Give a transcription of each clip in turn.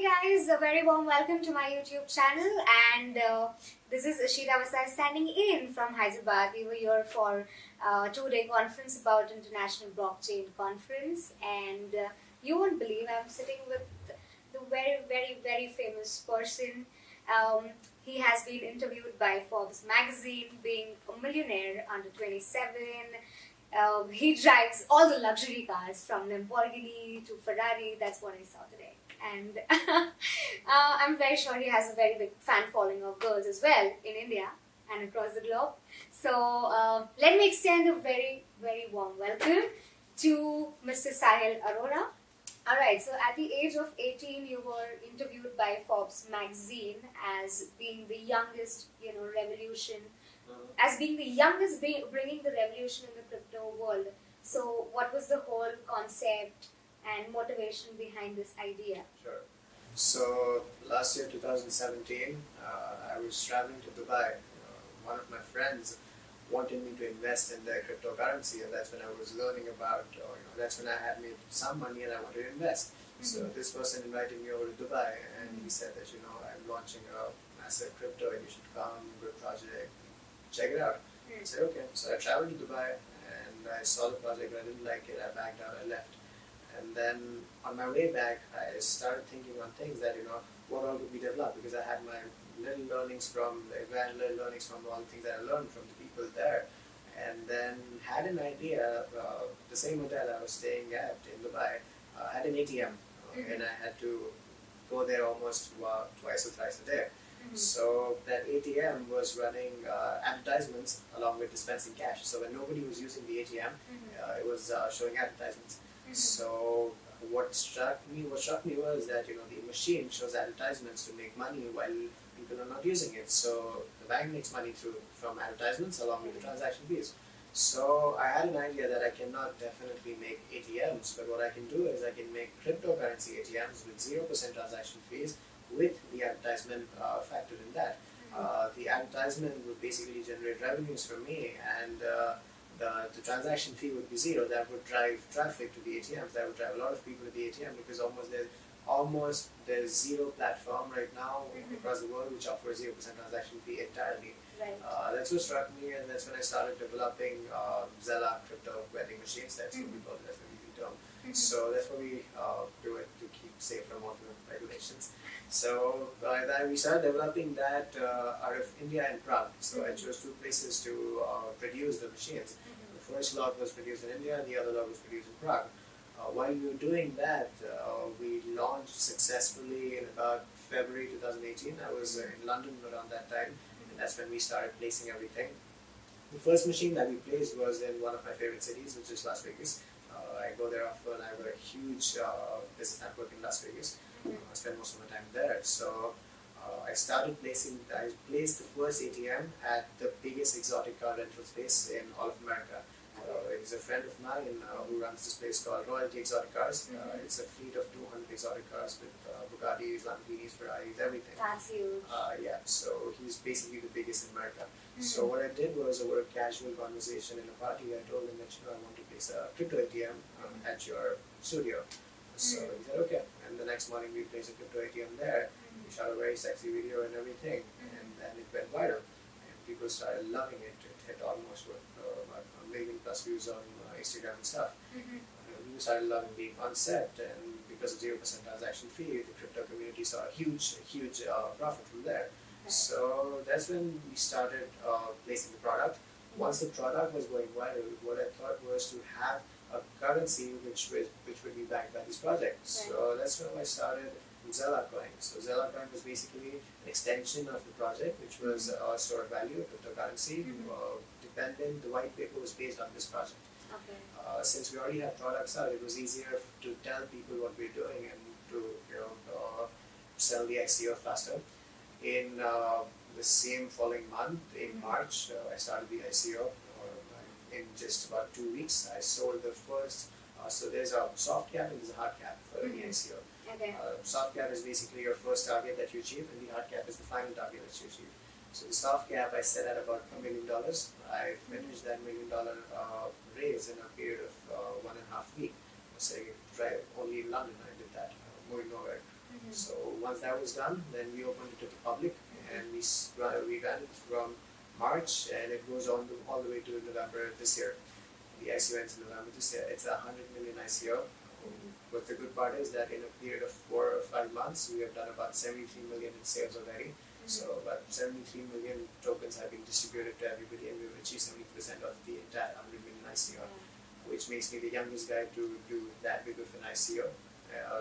Hey guys, a very warm welcome to my YouTube channel, and this is Ashita Vasai standing in from Hyderabad. We were here for a 2-day conference about International Blockchain Conference, and you won't believe I'm sitting with the very famous person. He has been interviewed by Forbes magazine, being a millionaire under 27. He drives all the luxury cars from Lamborghini to Ferrari. That's what I saw today. And I'm very sure he has a very big fan following of girls as well in India and across the globe. So let me extend a very warm welcome to Mr. Sahil Arora. Alright, so at the age of 18, you were interviewed by Forbes magazine as being the youngest, revolution, as being the youngest bringing the revolution in the crypto world. So what was the whole concept and motivation behind this idea? Sure. So last year, 2017, I was traveling to Dubai. One of my friends wanted me to invest in their cryptocurrency, and that's when I was learning about, that's when I had made some money and I wanted to invest. So this person invited me over to Dubai, and he said that, I'm launching a massive crypto and you should come, good project, check it out. I said, okay. So I traveled to Dubai and I saw the project, I didn't like it, I backed out, I left. And then on my way back, I started thinking on things that, what all could be developed, because I had my little learnings from all the things that I learned from the people there. And then had an idea, the same hotel I was staying at in Dubai had an ATM, and I had to go there almost twice or thrice a day. So that ATM was running advertisements along with dispensing cash. So when nobody was using the ATM, it was showing advertisements. So what struck me was that the machine shows advertisements to make money while people are not using it. So the bank makes money from advertisements along with the transaction fees. So I had an idea that I cannot definitely make ATMs, but what I can do is I can make cryptocurrency ATMs with 0% transaction fees with the advertisement factored in that. The advertisement would basically generate revenues for me, and the transaction fee would be zero. That would drive traffic to the ATMs. That would drive a lot of people to the ATM, because there's zero platform right now across the world which offers 0% transaction fee entirely. Right. That's what struck me, and that's when I started developing Zelaa crypto vending machines. That's what we call it, that's the easy term. So that's what we do it to keep safe from all the regulations. So we started developing that out of India and Prague. So I chose two places to produce the machines. The first lot was produced in India, and the other lot was produced in Prague. While we were doing that, we launched successfully in about February 2018. I was in London around that time, and that's when we started placing everything. The first machine that we placed was in one of my favorite cities, which is Las Vegas. I go there often. I have a huge business network in Las Vegas. I spend most of my time there. So I placed the first ATM at the biggest exotic car rental space in all of America. He's a friend of mine who runs this place called Royalty Exotic Cars. It's a fleet of 200 exotic cars with Bugattis, Lamborghinis, Ferraris, everything. That's huge. Yeah, so he's basically the biggest in America. So what I did was, over a casual conversation in a party, I told him that I want to place a crypto ATM at your studio. So he said, okay. And the next morning we placed a crypto ATM there. We shot a very sexy video and everything, and then it went viral. And people started loving it. It hit almost about 1 million plus views on Instagram and stuff. People started loving being on set, and because of 0% transaction fee, the crypto community saw a huge profit from there. So that's when we started placing the product. Once the product was going viral, what I thought was to have a currency which would be backed by this project. So that's when I started Zelaa Coin. So Zelaa Coin was basically an extension of the project, which was a store of value, cryptocurrency. The white paper was based on this project. Since we already had products out, it was easier to tell people what we're doing and to sell the ICO faster. In the same following month, in March, I started the ICO. In just about 2 weeks, I sold the first. So there's a soft cap and there's a hard cap for the ICO. Soft cap is basically your first target that you achieve, and the hard cap is the final target that you achieve. So the soft cap I set at about $1 million. I finished that $1 million raise in a period of 1.5 weeks. So only in London I did that, moving nowhere. So once that was done, then we opened it to the public, and we ran it from March, and it goes on all the way to November this year. The ICO ends in November this year. It's a 100 million ICO. But the good part is that in a period of 4 or 5 months, we have done about 73 million in sales already. So about 73 million tokens have been distributed to everybody, and we've achieved 70% of the entire 100 million ICO, which makes me the youngest guy to do that big of an ICO,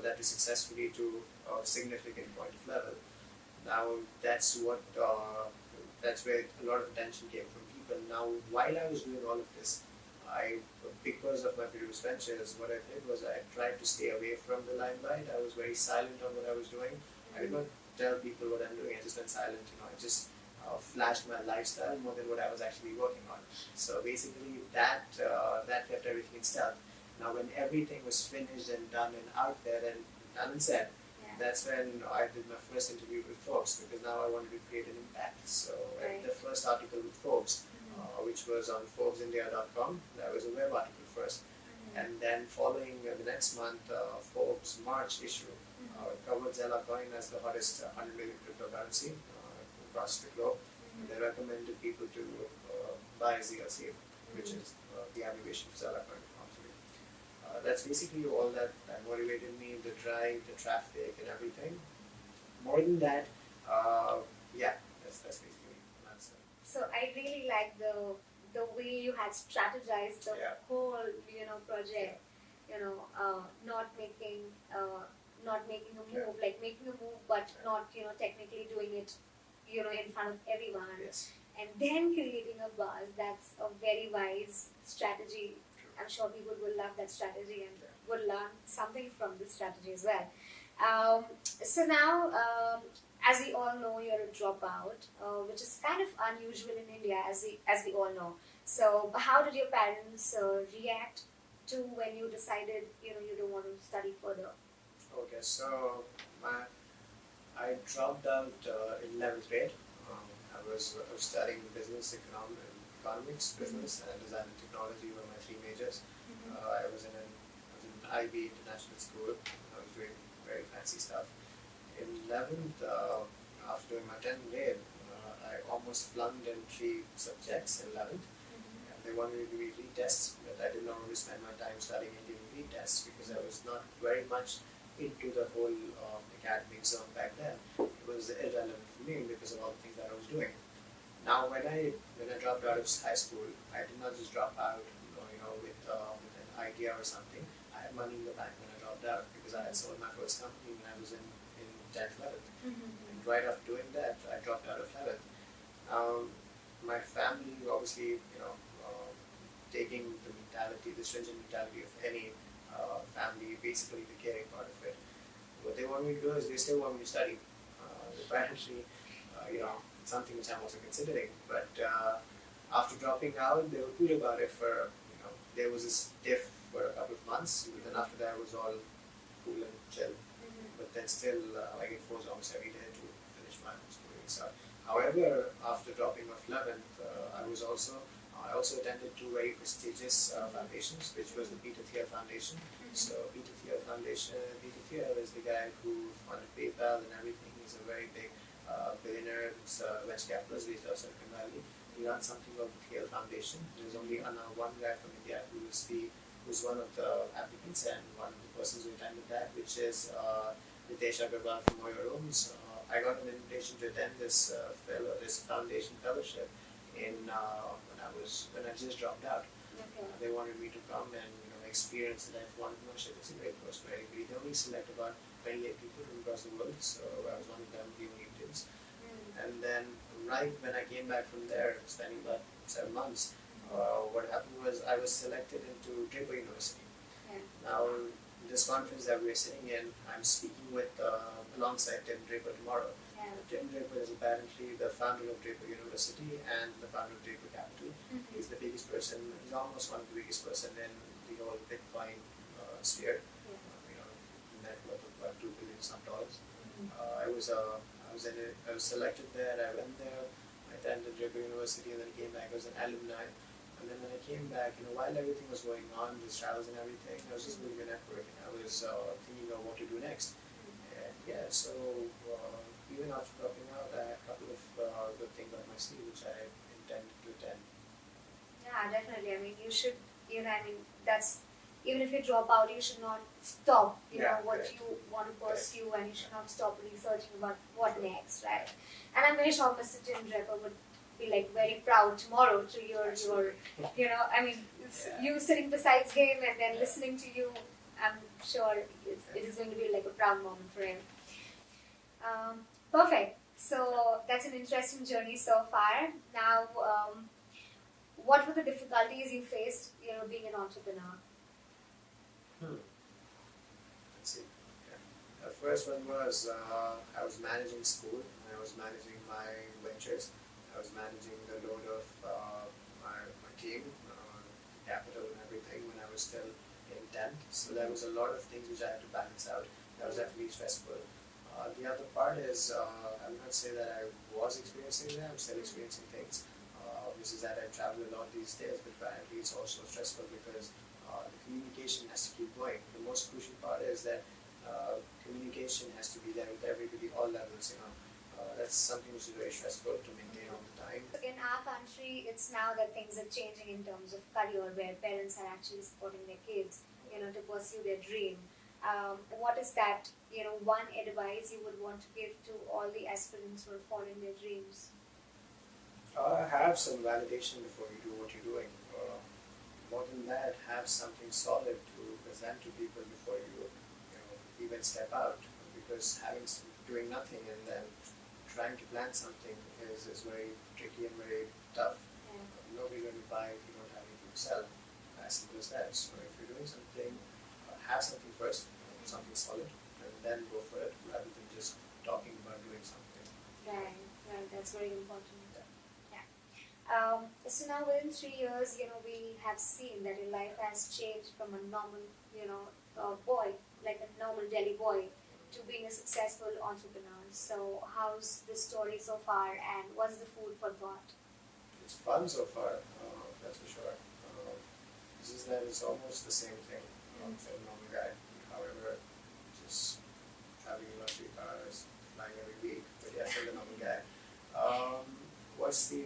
that is successfully to a significant point of level. Now that's where a lot of attention came from people. Now while I was doing all of this, because of my previous ventures, what I did was I tried to stay away from the limelight. I was very silent on what I was doing. I did not tell people what I'm doing. I just went silent. I just flashed my lifestyle more than what I was actually working on. So basically, that kept everything in stealth. Now, when everything was finished and done and out there and done and said, that's when I did my first interview with Forbes, because now I wanted to create an impact. So I did the first article with Forbes, which was on ForbesIndia.com. That was a web article first. And then following the next month, Forbes March issue covered Zelaa Coin as the hottest 100 million cryptocurrency across the globe. And they recommended people to buy ZLC, which is the abbreviation for Zelaa Coin. That's basically all that motivated me, the drive, the traffic, and everything. More than that, that's basically my answer. So I really like the way you had strategized the whole project. Not making a move, like making a move, but not technically doing it in front of everyone. Yes. And then creating a buzz. That's a very wise strategy. I'm sure people will love that strategy and will learn something from this strategy as well. So now, as we all know, you're a dropout, which is kind of unusual in India, as we all know. So how did your parents react to when you decided you don't want to study further? Okay, so I dropped out in 11th grade. I was studying business, economics, business, and design and technology were my 3 majors. I was in an IB international school. I was doing very fancy stuff. In 11th, after doing my 10th grade, I almost flunked in 3 subjects in 11th. And they wanted me to do retests, but I did not want to spend my time studying and doing retests because I was not very much into the whole academic zone back then. It was irrelevant for me because of all the things that I was doing. Now, when I dropped out of high school, I did not just drop out, with an idea or something. I had money in the bank when I dropped out because I had sold my first company when I was in 10th, 11th. And right after doing that, I dropped out of 11th. My family, obviously, taking the stringent mentality of any family, basically the caring part of it. What they want me to do is they still want me to study. Apparently, something which I'm also considering. But after dropping out, they were cool about it for, there was this diff for a couple of months, but then after that it was all cool and chill. But then still, I get forced almost every day to finish my schooling stuff. However, after dropping off 11th, I also attended 2 very prestigious foundations, which was the Peter Thiel Foundation. So Peter Thiel is the guy who funded PayPal and everything. He's a very big billionaire, venture capitalist based out of Silicon Valley. He runs something called the Thiel Foundation. There's only one guy from India who's one of the applicants and one of the persons who attended that, which is Nitesh Agarwal from Moyo Rooms. I got an invitation to attend this foundation fellowship when I just dropped out. They wanted me to come and experience life entrepreneurship. It's a great course for anybody. They only select about 28 people from across the world, so I was one of them, the only Indians. And then right when I came back from there, spending about 7 months, what happened was I was selected into Draper University. Now, this conference that we're sitting in, I'm speaking with alongside Tim Draper tomorrow. Tim Draper is apparently the founder of Draper University and the founder of Draper Capital. He's the biggest person, he's almost one of the biggest person in the whole Bitcoin sphere. Net worth of about $2 billion some dollars. I was selected there, I went there, I attended Draper University and then came back as an alumni. And then when I came back, while everything was going on, the travels and everything, I was just doing a networking. I was thinking of what to do next. And so after dropping out, I had a couple of good things on my sleeve which I intend to attend. Yeah, definitely. I mean, you should, I mean, that's, even if you drop out, you should not stop, what Correct. you want to pursue, and you should not stop researching about what next, right? And I'm very sure Mr. Tim Draper would be like very proud tomorrow to your, I mean, you sitting beside him and then listening to you. I'm sure it is going to be like a proud moment for him. Perfect. So that's an interesting journey so far. Now, what were the difficulties you faced, being an entrepreneur? Let's see. Yeah. The first one was I was managing school. I was managing my ventures. I was managing the load of my team, capital and everything when I was still in 10th. So there was a lot of things which I had to balance out. That was definitely stressful. The other part is, I would not say that I was experiencing that, I'm still experiencing things. Which is that I travel a lot these days, but apparently it's also stressful because the communication has to keep going. The most crucial part is that communication has to be there with everybody, all levels, that's something which is very stressful to maintain all the time. In our country, it's now that things are changing in terms of career, where parents are actually supporting their kids, to pursue their dream. What is that, one advice you would want to give to all the aspirants who are following their dreams? Have some validation before you do what you're doing. More than that, have something solid to present to people before you, even step out. Because doing nothing and then trying to plan something is very tricky and very tough. Yeah. Nobody's going to buy if you don't have anything to sell. As simple as that. So if you're doing something, have something first, something solid, and then go for it rather than just talking about doing something. Right, that's very important. So now within 3 years, we have seen that your life has changed from a normal, boy, like a normal Delhi boy, to being a successful entrepreneur. So how's the story so far, and what's the food for thought? It's fun so far, that's for sure. It's just that it's almost the same thing. For a normal guy. However, just traveling in luxury cars, flying every week. But yeah, still the normal guy. What's the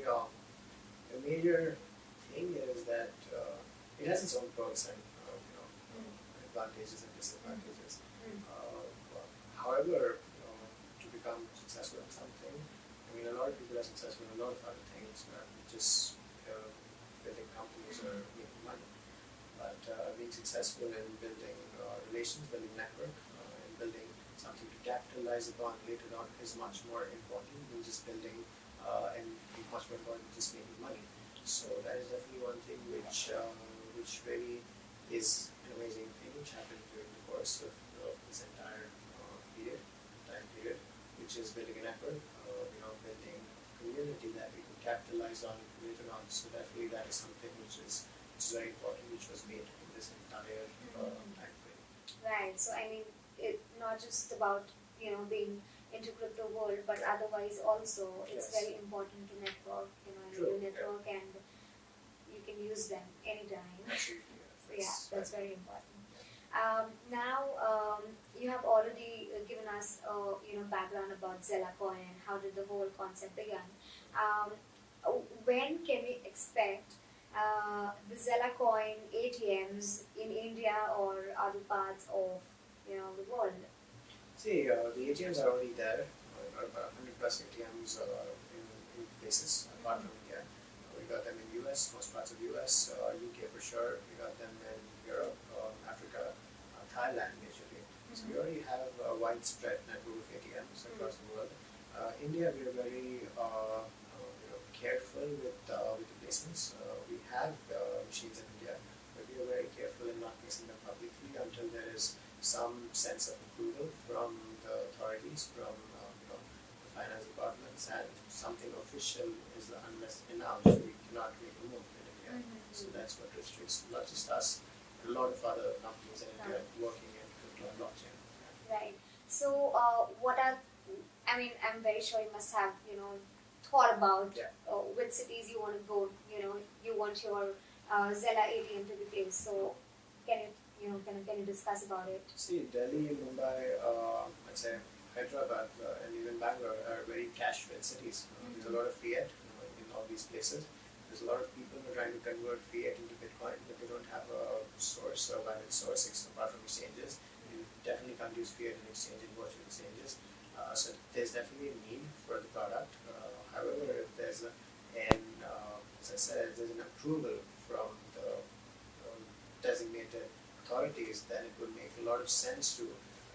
major thing is that it has its own pros and advantages and disadvantages. However, to become successful in something, I mean, a lot of people are successful in a lot of other things, just building companies or making money. But being successful in building relations, building network, and building something to capitalize upon later on is much more important than just building and much more important than just making money. So that is definitely one thing which really is an amazing thing which happened during the course of this entire time period, which is building a network, building a community that we can capitalize on later on. So definitely that is something which is very important, which was made in this entire time frame. Right. So I mean, not just about being into crypto world, but otherwise also it's Yes. very important to network. And True, you network and you can use them anytime. Absolutely. So yeah, that's very important. Now you have already given us background about Zelaa Coin and how did the whole concept begin. When can we expect the Zelaa Coin ATMs in India or other parts of the world? See, the ATMs are already there. We've got about 100 plus ATMs in places apart from India. We got them in US, most parts of US, UK for sure. We got them in Europe, Africa, Thailand majorly. So we already have a widespread network of ATMs across the world. India, we are very careful with the placements. We have machines in India, but we are very careful in not placing them publicly until there is some sense of approval from the authorities, from the finance departments, and something official is unless announced. We cannot make a move in India. So that's what restricts not just us, but a lot of other companies in India working in crypto and blockchain. Right. So I'm very sure you must have thought about which cities you want to go. You want your Zelaa ATM to be placed. So can you discuss about it? See, Delhi, Mumbai, let's say Hyderabad and even Bangalore are very cash-rich cities. There's a lot of fiat in all these places. There's a lot of people who are trying to convert fiat into Bitcoin, but they don't have a source, a valid source apart from exchanges. You definitely can't use fiat in exchange in virtual exchanges. So there's definitely a need for the product. However, if there's as I said, there's an approval from the designated authorities, then it would make a lot of sense to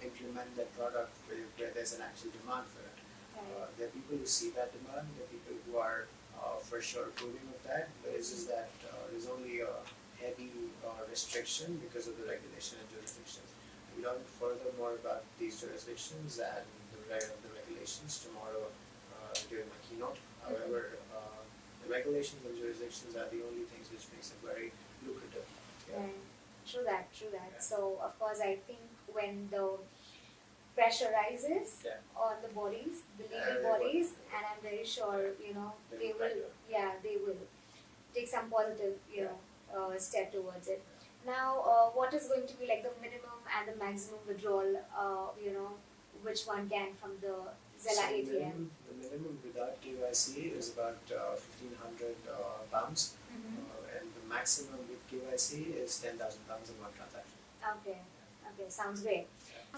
implement that product where there's an actual demand for it. There are people who see that demand, there are people who are for sure approving of that, but it's just that there's only a heavy restriction because of the regulation and jurisdictions. We'll learn further more about these jurisdictions and the regulations tomorrow during my keynote. However, the regulations and jurisdictions are the only things which makes it very lucrative. Yeah. Right. True that, true that. Yeah. So, of course, I think when the pressure rises Yeah. on the bodies, the legal They bodies, will. and I'm very sure, They they will will, back up. yeah, they will take some positive, step towards it. Now, what is going to be like the minimum and the maximum withdrawal, which one can from the Zelaa So ATM? the minimum without KYC is about £1,500, and the maximum with KYC is £10,000 in one transaction. Okay, okay, sounds great.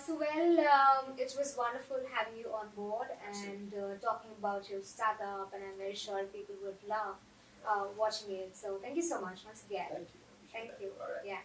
So, well, it was wonderful having you on board and talking about your startup, and I'm very sure people would love watching it. So, thank you so much once again. Thank you. Thank you. All right. Yeah.